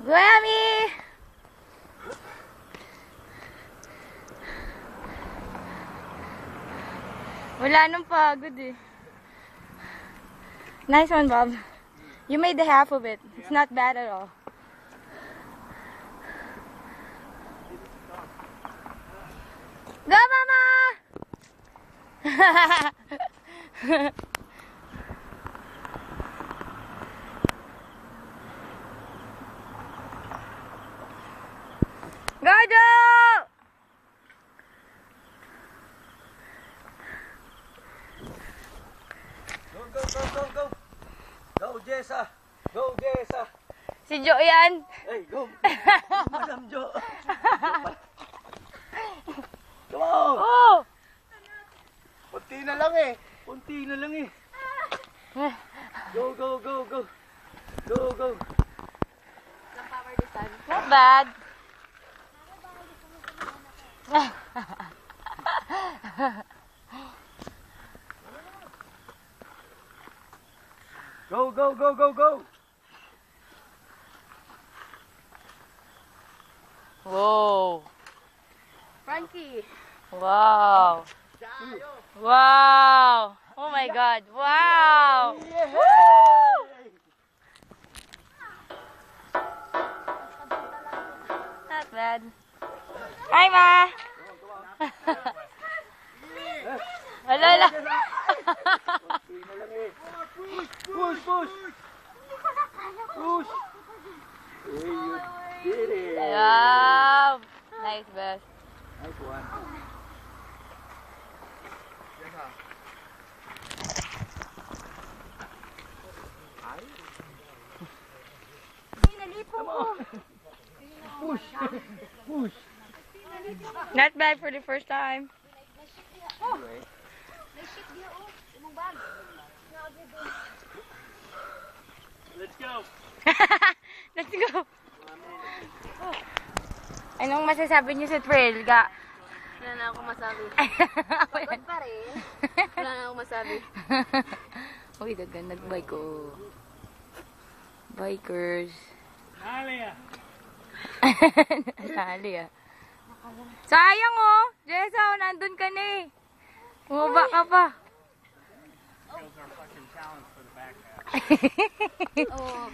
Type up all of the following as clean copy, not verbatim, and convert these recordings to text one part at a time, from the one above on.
Grammy! Wala nang pagod eh. Nice one, Bob. You made the half of it. It's not bad at all. Go, Mama! Go, Joe! Go! Go, Jessa! Go, Jessa! Si Joe yan. Hey, go! Madam Jo! Come on! Oh! Kunti na lang eh! Kunti na lang eh! Go! Go! Not bad. Go! Whoa. Frankie. Wow. Wow. Oh my God. Wow. Not bad. Hi, Ma. Alala. Push! Hey, you did it! Wow. Nice, Beth. Nice one. Come on. Push! Not bad for the first time. Let's go! Let's go. Anong masasabi niyo sa trail, Ga? Wala na ako masabi. Pagod pa rin. Wala na ako masabi. Uy, dagan nagbike ko. Bikers. Nalia! Nalia. Sayang oh! Jessa, nandun ka na eh. Bumaba ka pa. Oh.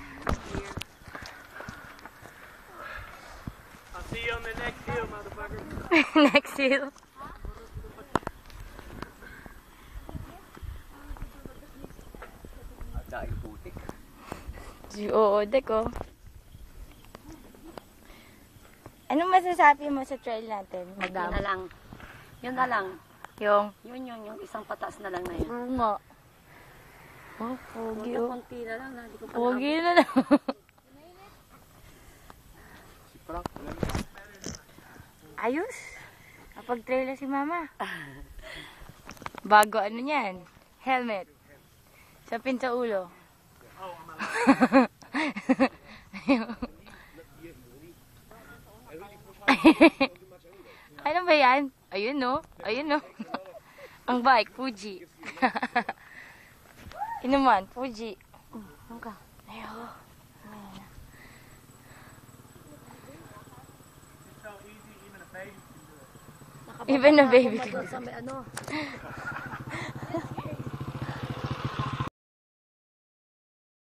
I'll see you on the next hill, motherfucker. Next hill. Dahil putik. Oo, deko. Anong masasabi mo sa trail natin, madam? Yun na lang. Yun na lang. Yung isang pataas na lang na yun. oo nga. Oh, pogi oh. Kunti na lang na. Hindi ko pa Pogi na lang. Ayos. Kapag-trail na si mama. Bago ano yan? Helmet. Sapin sa ulo. Ano ba yan? Ayun no. Ayun no. Ang bike, Fuji. Inuman, Fuji. Ano ka? Ayaw. Even a baby can do it. Sa may ano.